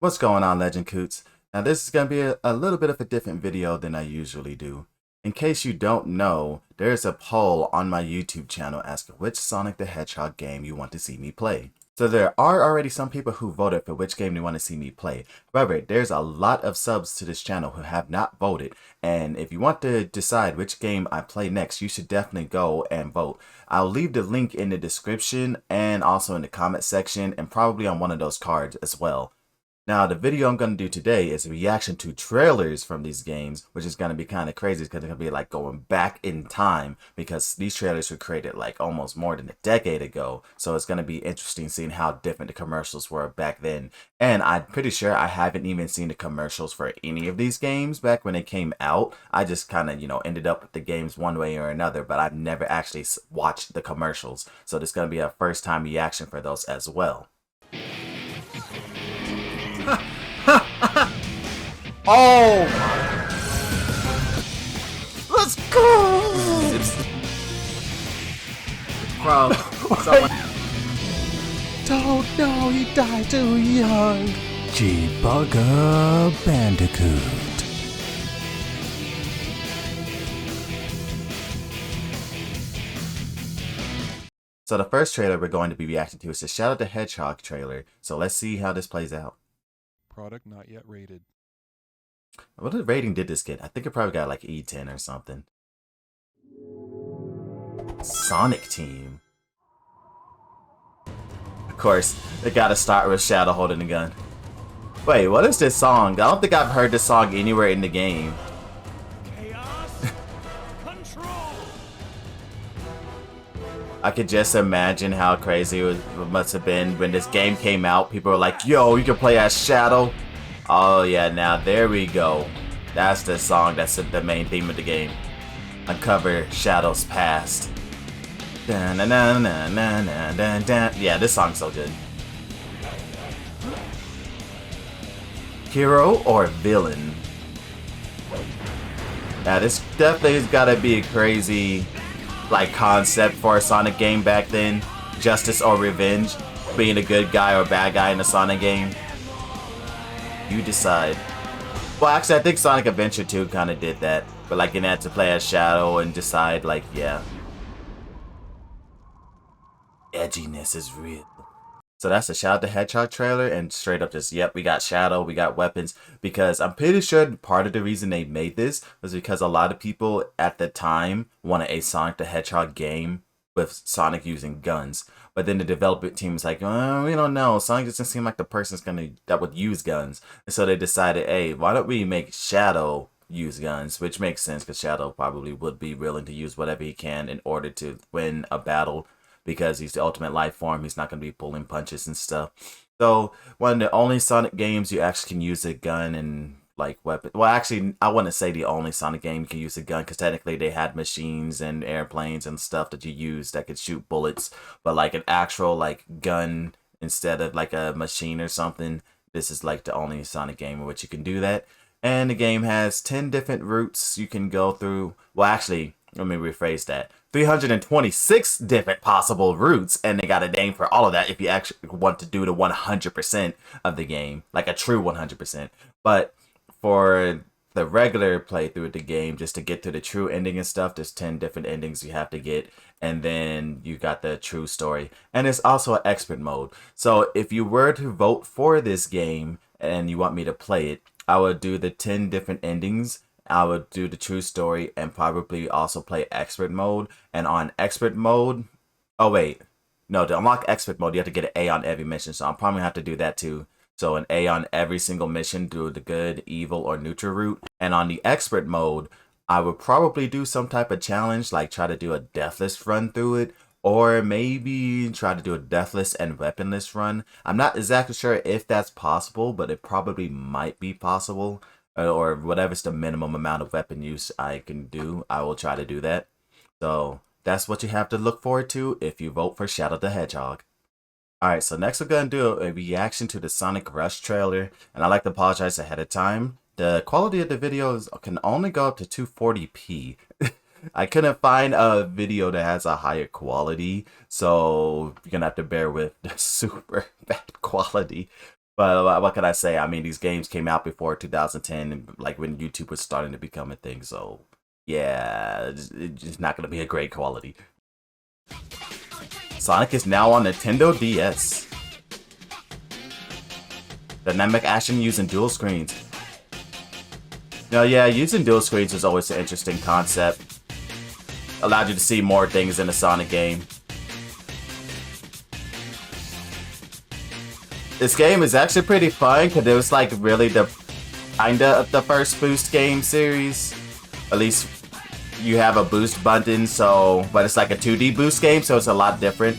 What's going on, Legend Coots? Now this is going to be a little bit of a different video than I usually do. In case you don't know, there's a poll on my YouTube channel asking which Sonic the Hedgehog game you want to see me play. So there are already some people who voted for which game they want to see me play. However, there's a lot of subs to this channel who have not voted, and if you want to decide which game I play next, you should definitely go and vote. I'll leave the link in the description and also in the comment section and probably on one of those cards as well. Now, the video I'm going to do today is a reaction to trailers from these games, which is going to be kind of crazy because it's going to be like going back in time because these trailers were created like almost more than a decade ago. So it's going to be interesting seeing how different the commercials were back then. And I'm pretty sure I haven't even seen the commercials for any of these games back when they came out. I just kind of, ended up with the games one way or another, but I've never actually watched the commercials. So this is going to be a first time reaction for those as well. Oh my. Let's go! Bro, Don't know he died too young. Chibuga Bandicoot. So the first trailer we're going to be reacting to is the Sonic the Hedgehog trailer. So let's see how this plays out. Product not yet rated. What rating did this get? I think it probably got like E10 or something. Sonic Team. Of course, they gotta start with Shadow holding the gun. Wait, what is this song? I don't think I've heard this song anywhere in the game. Chaos control. I could just imagine how crazy it must have been when this game came out. People were like, yo, you can play as Shadow. Oh yeah, now there we go. That's the song that's the main theme of the game. Uncover Shadow's past. Dun, dun, dun, dun, dun, dun, dun, dun. Yeah, this song's so good. Hero or villain? Now this definitely has gotta be a crazy concept for a Sonic game back then. Justice or revenge. Being a good guy or bad guy in a Sonic game. You decide. Well, actually, I think Sonic Adventure 2 kind of did that. But, you had to play as Shadow and decide, yeah. Edginess is real. So that's the Sonic the Hedgehog trailer, and straight up just, yep, we got Shadow, we got weapons. Because I'm pretty sure part of the reason they made this was because a lot of people at the time wanted a Sonic the Hedgehog game with Sonic using guns. But then the development team was like, we don't know. Sonic doesn't seem like the person that would use guns. And so they decided, hey, why don't we make Shadow use guns? Which makes sense because Shadow probably would be willing to use whatever he can in order to win a battle. Because he's the ultimate life form. He's not going to be pulling punches and stuff. So one of the only Sonic games you actually can use a gun and weapon. Well, actually, I wouldn't say the only Sonic game you can use a gun because technically they had machines and airplanes and stuff that you use that could shoot bullets. But an actual gun instead of a machine or something, this is the only Sonic game in which you can do that. And the game has 10 different routes you can go through. Well, actually, let me rephrase that. 326 different possible routes, and they got a name for all of that if you actually want to do the 100% of the game, like a true 100%. But for the regular playthrough of the game, just to get to the true ending and stuff, there's 10 different endings you have to get, and then you got the true story. And there's also an expert mode. So if you were to vote for this game and you want me to play it, I would do the 10 different endings. I would do the true story and probably also play expert mode. And on expert mode, oh wait, no, to unlock expert mode, you have to get an A on every mission. So I'm probably gonna have to do that too. So an A on every single mission, do the good, evil, or neutral route. And on the expert mode, I would probably do some type of challenge, like try to do a deathless run through it, or maybe try to do a deathless and weaponless run. I'm not exactly sure if that's possible, but it probably might be possible. Or whatever's the minimum amount of weapon use I can do, I will try to do that. So that's what you have to look forward to if you vote for Shadow the Hedgehog. Alright, so next we're going to do a reaction to the Sonic Rush trailer, and I'd like to apologize ahead of time. The quality of the videos can only go up to 240p. I couldn't find a video that has a higher quality, so you're going to have to bear with the super bad quality. But what can I say? I mean, these games came out before 2010, and like when YouTube was starting to become a thing. So yeah, it's just not gonna be a great quality. Sonic is now on Nintendo DS. Dynamic action using dual screens. No, yeah, using dual screens is always an interesting concept. Allowed you to see more things in a Sonic game. This game is actually pretty fun because it was like really the kinda of the first Boost game series. At least you have a Boost button, so but it's like a 2D Boost game, so it's a lot different.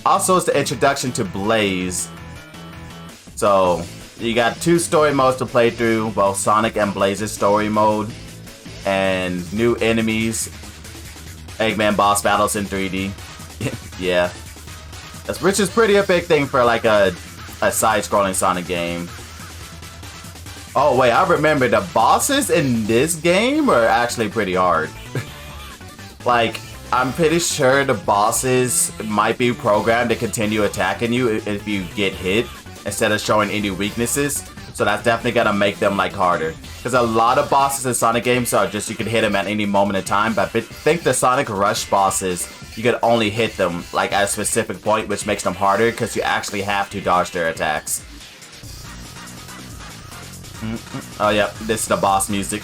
Also, it's the introduction to Blaze. So you got 2 story modes to play through, both Sonic and Blaze's story mode, and new enemies, Eggman boss battles in 3D. Yeah, which is pretty a big thing for like a side-scrolling Sonic game. Oh wait, I remember the bosses in this game are actually pretty hard. Like, I'm pretty sure the bosses might be programmed to continue attacking you if you get hit, instead of showing any weaknesses. So that's definitely gonna make them like harder. Because a lot of bosses in Sonic games are just you can hit them at any moment in time. But I think the Sonic Rush bosses, you could only hit them like at a specific point, which makes them harder because you actually have to dodge their attacks. Oh yeah, this is the boss music.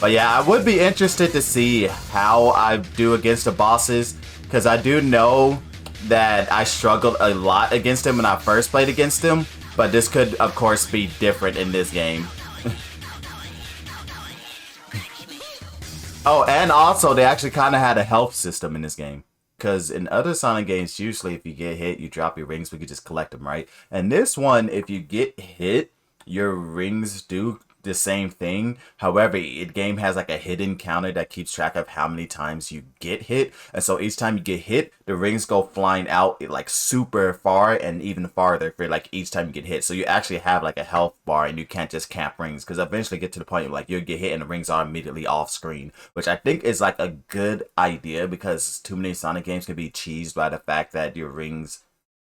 But yeah, I would be interested to see how I do against the bosses, because I do know that I struggled a lot against him when I first played against him, but this could, of course, be different in this game. Oh, and also, they actually kind of had a health system in this game. Because in other Sonic games, usually if you get hit, you drop your rings, we could just collect them, right? And this one, if you get hit, your rings do the same thing. However, the game has like a hidden counter that keeps track of how many times you get hit. And so each time you get hit, the rings go flying out like super far and even farther for like each time you get hit. So you actually have like a health bar and you can't just camp rings, because eventually get to the point where like you'll get hit and the rings are immediately off screen, which I think is like a good idea, because too many Sonic games can be cheesed by the fact that your rings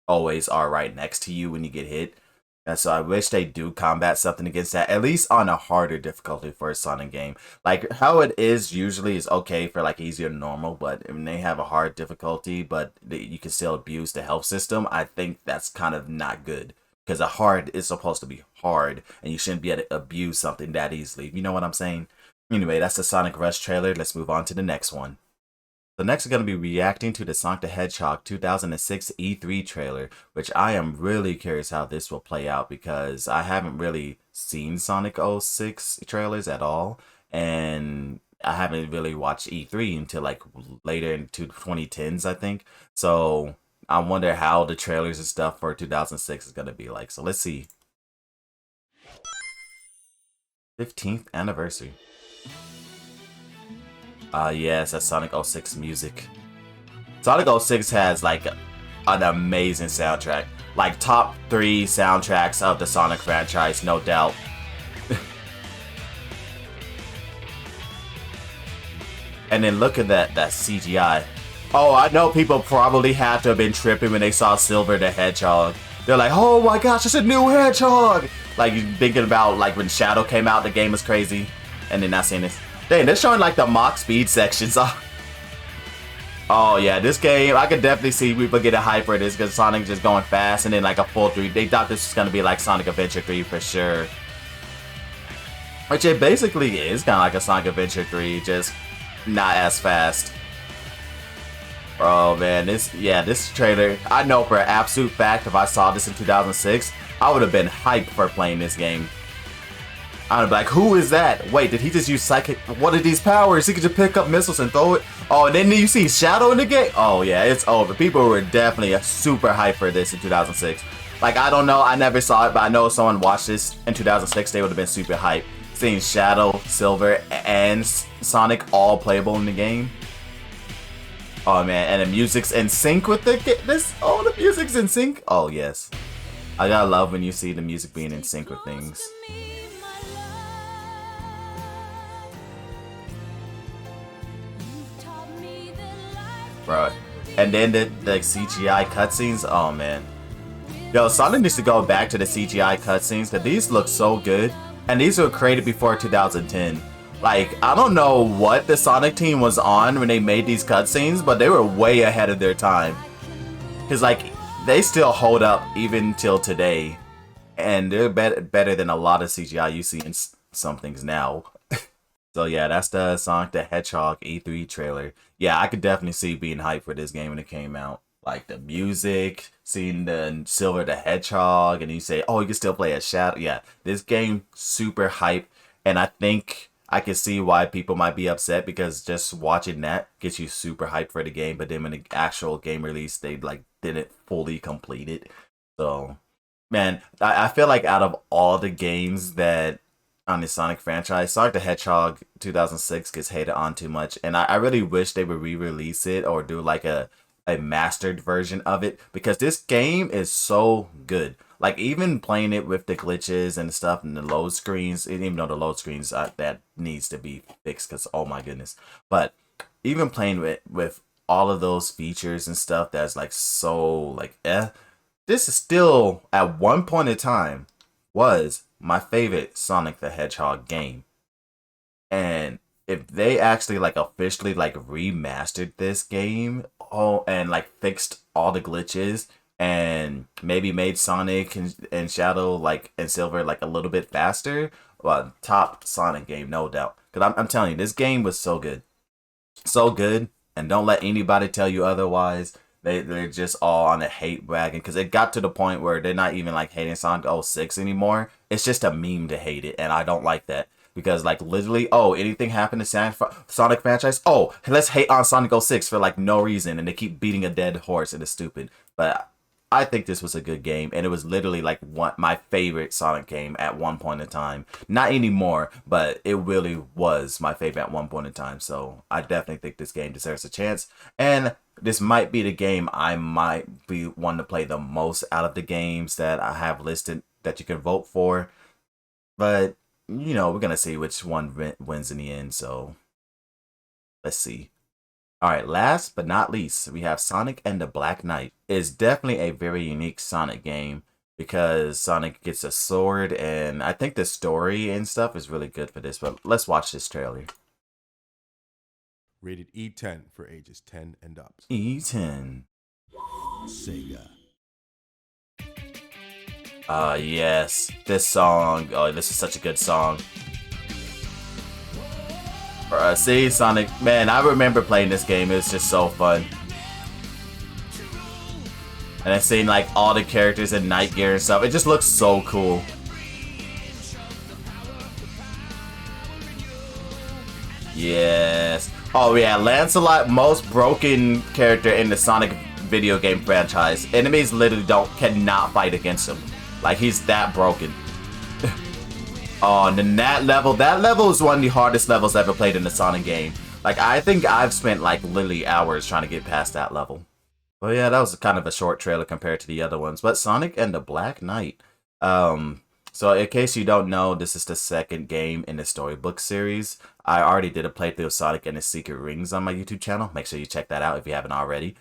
always are right next to you when you get hit. And so I wish they do combat something against that, at least on a harder difficulty for a Sonic game. Like, how it is usually is okay for like easy or normal, but when they have a hard difficulty, but you can still abuse the health system, I think that's kind of not good. Because a hard is supposed to be hard, and you shouldn't be able to abuse something that easily. You know what I'm saying? Anyway, that's the Sonic Rush trailer. Let's move on to the next one. So next we're going to be reacting to the Sonic the Hedgehog 2006 E3 trailer, which I am really curious how this will play out, because I haven't really seen Sonic 06 trailers at all, and I haven't really watched E3 until like later into 2010s, I think. So I wonder how the trailers and stuff for 2006 is going to be like. So let's see. 15th anniversary. Yes, that's Sonic 06 music. Sonic 06 has like an amazing soundtrack. Like top 3 soundtracks of the Sonic franchise, no doubt. And then look at that CGI. Oh, I know people probably had to have been tripping when they saw Silver the Hedgehog. They're like, oh my gosh, it's a new hedgehog! Like, you thinking about like when Shadow came out, the game was crazy. And then not seeing this. Dang, they're showing like the Mach speed sections. Oh yeah, this game, I could definitely see people getting hype for this, because Sonic just going fast, and then like a full 3. They thought this was gonna be like Sonic Adventure 3 for sure. Which it basically is kind of like a Sonic Adventure 3, just not as fast. Oh man, this trailer, I know for an absolute fact if I saw this in 2006, I would have been hyped for playing this game. I would be like, who is that? Wait, did he just use psychic? What are these powers? He could just pick up missiles and throw it. Oh, and then you see Shadow in the game? Oh yeah, it's over. People were definitely super hyped for this in 2006. Like, I don't know, I never saw it, but I know if someone watched this in 2006, they would have been super hyped. Seeing Shadow, Silver, and Sonic all playable in the game. Oh man, and the music's in sync with the music's in sync. Oh yes, I gotta love when you see the music being in sync with things. bro. And then the CGI cutscenes, oh man. Yo, Sonic needs to go back to the CGI cutscenes because these look so good. And these were created before 2010. Like, I don't know what the Sonic team was on when they made these cutscenes, but they were way ahead of their time. Because, like, they still hold up even till today. And they're better than a lot of CGI you see in some things now. So yeah, that's the Sonic the Hedgehog E3 trailer. Yeah, I could definitely see being hyped for this game when it came out. Like the music, seeing the Silver the Hedgehog, and you say, oh, you can still play as Shadow. Yeah, this game, super hype. And I think I can see why people might be upset because just watching that gets you super hyped for the game. But then when the actual game release, they like didn't fully complete it. So, man, I feel like out of all the games that on the Sonic franchise, Sonic the Hedgehog 2006 gets hated on too much, and I really wish they would re-release it or do like a mastered version of it because this game is so good. Like even playing it with the glitches and stuff and the load screens, and even though the load screens that needs to be fixed because oh my goodness, but even playing with all of those features and stuff that's like so like this is still at one point in time was my favorite Sonic the Hedgehog game. And if they actually like officially like remastered this game, oh, and like fixed all the glitches and maybe made Sonic and Shadow like and Silver like a little bit faster, well, top Sonic game, no doubt. Because I'm telling you, this game was so good. So good. And don't let anybody tell you otherwise. They're just all on a hate wagon because it got to the point where they're not even like hating Sonic 06 anymore. It's just a meme to hate it, and I don't like that because like literally, oh, anything happened to Sonic franchise, oh, let's hate on Sonic 06 for like no reason, and they keep beating a dead horse, and it's stupid. But I think this was a good game, and it was literally like my favorite Sonic game at one point in time. Not anymore, but it really was my favorite at one point in time. So I definitely think this game deserves a chance, and this might be the game I might be wanting to play the most out of the games that I have listed that you can vote for. But, you know, we're going to see which one wins in the end. So, let's see. All right, last but not least, we have Sonic and the Black Knight. It's definitely a very unique Sonic game because Sonic gets a sword, and I think the story and stuff is really good for this. But let's watch this trailer. Rated E10 for ages 10 and up. E10. Sega. Yes. This song. Oh, this is such a good song. See, Sonic. Man, I remember playing this game. It was just so fun. And I've seen like all the characters in night gear and stuff. It just looks so cool. Yes. Oh yeah, Lancelot, most broken character in the Sonic video game franchise. Enemies literally cannot fight against him. Like he's that broken. Oh, and then that level is one of the hardest levels I've ever played in the Sonic game. Like I think I've spent like literally hours trying to get past that level. Well yeah, that was kind of a short trailer compared to the other ones. But Sonic and the Black Knight. So in case you don't know, this is the second game in the storybook series. I already did a playthrough of Sonic and the Secret Rings on my YouTube channel. Make sure you check that out if you haven't already.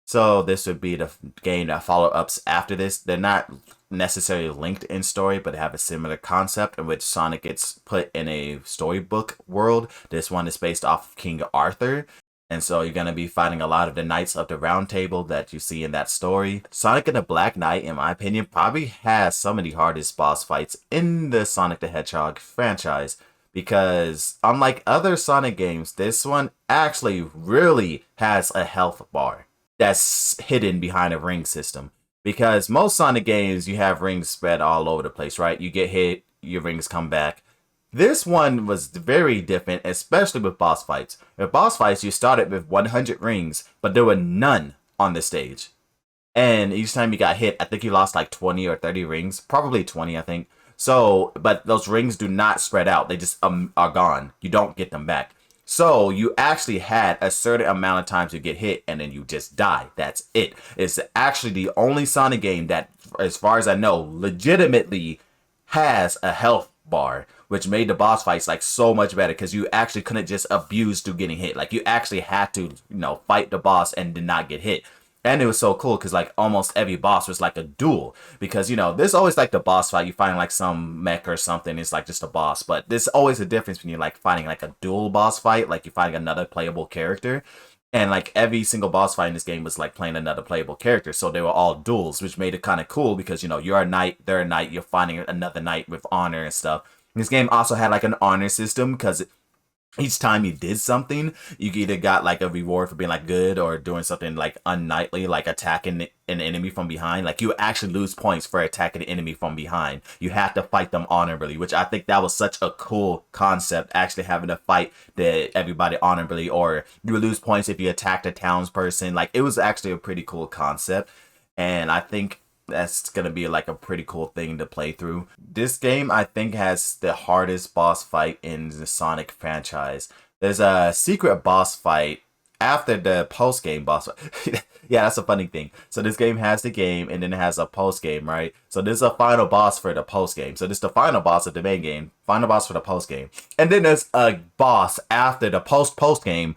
So this would be the game that follow-ups after this. They're not necessarily linked in story, but they have a similar concept in which Sonic gets put in a storybook world. This one is based off of King Arthur. And so you're going to be fighting a lot of the Knights of the Round Table that you see in that story. Sonic and the Black Knight, in my opinion, probably has some of the hardest boss fights in the Sonic the Hedgehog franchise. Because unlike other Sonic games, this one actually really has a health bar that's hidden behind a ring system. Because most Sonic games, you have rings spread all over the place, right? You get hit, your rings come back. This one was very different, especially with boss fights. With boss fights, you started with 100 rings, but there were none on the stage. And each time you got hit, I think you lost like 20 or 30 rings. Probably 20, I think. So, but those rings do not spread out. They just are gone. You don't get them back. So, you actually had a certain amount of times you get hit, and then you just die. That's it. It's actually the only Sonic game that, as far as I know, legitimately has a health bar, which made the boss fights like so much better because you actually couldn't just abuse through getting hit. Like you actually had to, fight the boss and did not get hit. And it was so cool because like almost every boss was like a duel because there's always like the boss fight. You find like some mech or something. It's like just a boss, but there's always a difference when you're like fighting like a dual boss fight, like you're fighting another playable character. And like every single boss fight in this game was like playing another playable character, so they were all duels, which made it kind of cool because you're a knight, they're a knight, you're fighting another knight with honor and stuff. This game also had like an honor system because each time you did something, you either got like a reward for being like good or doing something like unknightly, like attacking an enemy from behind. Like you actually lose points for attacking an enemy from behind. You have to fight them honorably, which I think that was such a cool concept, actually having to fight everybody honorably, or you would lose points if you attacked a townsperson. Like it was actually a pretty cool concept. And I think that's gonna be like a pretty cool thing to play through. This game I think has the hardest boss fight in the Sonic franchise. There's a secret boss fight after the post-game boss fight. Yeah, that's a funny thing. So this game has the game and then it has a post-game, right? So there's a final boss for the post-game. So this is the final boss of the main game, final boss for the post-game. And then there's a boss after the post-game.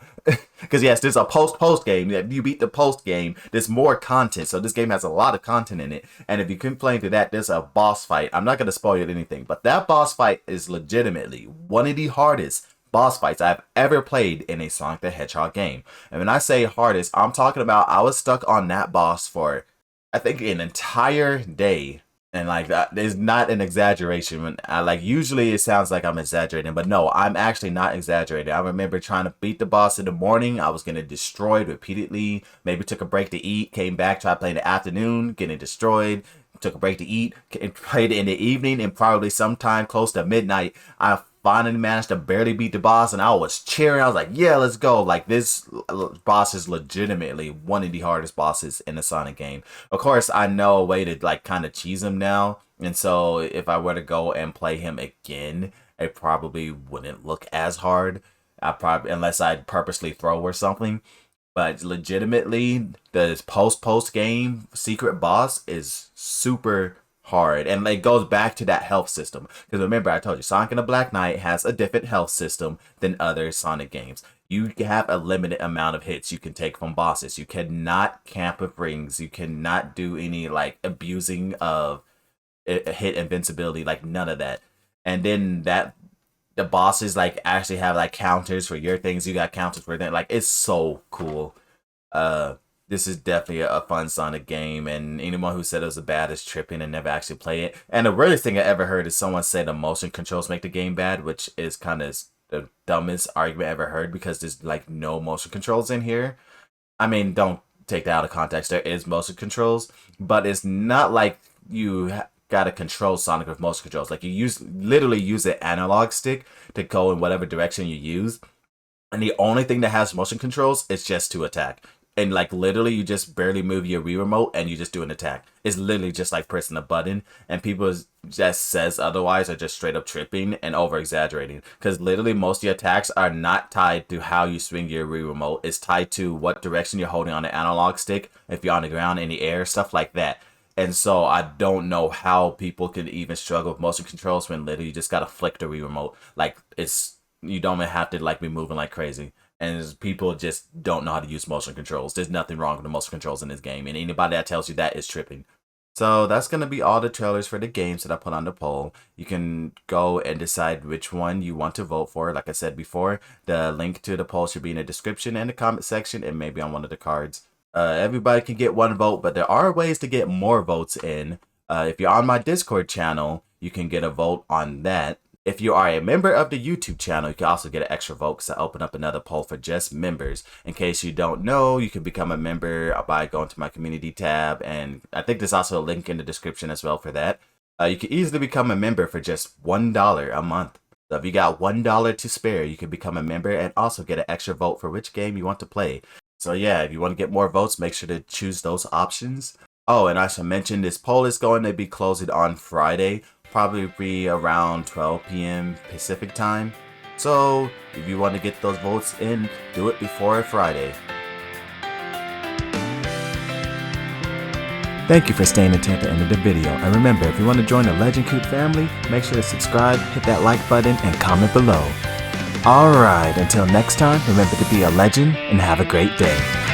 Because yes, there's a post game. If you beat the post game, there's more content. So this game has a lot of content in it. And if you complain to that, there's a boss fight. I'm not going to spoil you anything, but that boss fight is legitimately one of the hardest boss fights I've ever played in a Sonic the Hedgehog game. And when I say hardest, I'm talking about I was stuck on that boss for, I think, an entire day. And like that is not an exaggeration. When usually it sounds like I'm exaggerating, but no, I'm actually not exaggerating. I remember trying to beat the boss in the morning. I was getting destroyed repeatedly. Maybe took a break to eat, came back, tried playing in the afternoon, getting destroyed. Took a break to eat, and played in the evening, and probably sometime close to midnight, I finally managed to barely beat the boss, and I was cheering. I was like, yeah, let's go. Like, this boss is legitimately one of the hardest bosses in the Sonic game. Of course, I know a way to like kind of cheese him now, and so if I were to go and play him again, it probably wouldn't look as hard. Unless I'd purposely throw or something. But legitimately, the post game secret boss is super hard, and it goes back to that health system. Because remember, I told you, Sonic and the Black Knight has a different health system than other Sonic games. You have a limited amount of hits you can take from bosses. You cannot camp with rings. You cannot do any like abusing of hit invincibility, like none of that. And then the bosses like actually have like counters for your things. You got counters for them. Like it's so cool. This is definitely a fun Sonic game, and anyone who said it was bad is tripping and never actually play it. And the weirdest thing I ever heard is someone say the motion controls make the game bad, which is kind of the dumbest argument I ever heard because there's like no motion controls in here. I mean, don't take that out of context. There is motion controls, but it's not like you gotta control Sonic with motion controls. Like you literally use an analog stick to go in whatever direction you use, and the only thing that has motion controls is just to attack. And like literally you just barely move your Wii remote and you just do an attack. It's literally just like pressing a button, and people just says otherwise are just straight up tripping and over exaggerating, because literally most of your attacks are not tied to how you swing your Wii remote. It's tied to what direction you're holding on the analog stick, if you're on the ground, in the air, stuff like that. And so I don't know how people can even struggle with motion controls when literally you just gotta flick the Wii remote. Like you don't even have to like be moving like crazy. And people just don't know how to use motion controls. There's nothing wrong with the motion controls in this game, and anybody that tells you that is tripping. So that's going to be all the trailers for the games that I put on the poll. You can go and decide which one you want to vote for. Like I said before, the link to the poll should be in the description and the comment section, and maybe on one of the cards. Everybody can get one vote, but there are ways to get more votes in. If you're on my Discord channel, you can get a vote on that. If you are a member of the YouTube channel, you can also get an extra vote because I open up another poll for just members. In case you don't know, you can become a member by going to my community tab, and I think there's also a link in the description as well for that. You can easily become a member for just $1 a month. So if you got $1 to spare, you can become a member and also get an extra vote for which game you want to play. So yeah, if you want to get more votes, make sure to choose those options. Oh, and I should mention this poll is going to be closing on Friday. Probably be around 12 p.m. Pacific time. So if you want to get those votes in, do it before Friday. Thank you for staying until the end of the video. And remember, if you want to join the Legend Coot family, make sure to subscribe, hit that like button, and comment below. Alright, until next time, remember to be a legend and have a great day.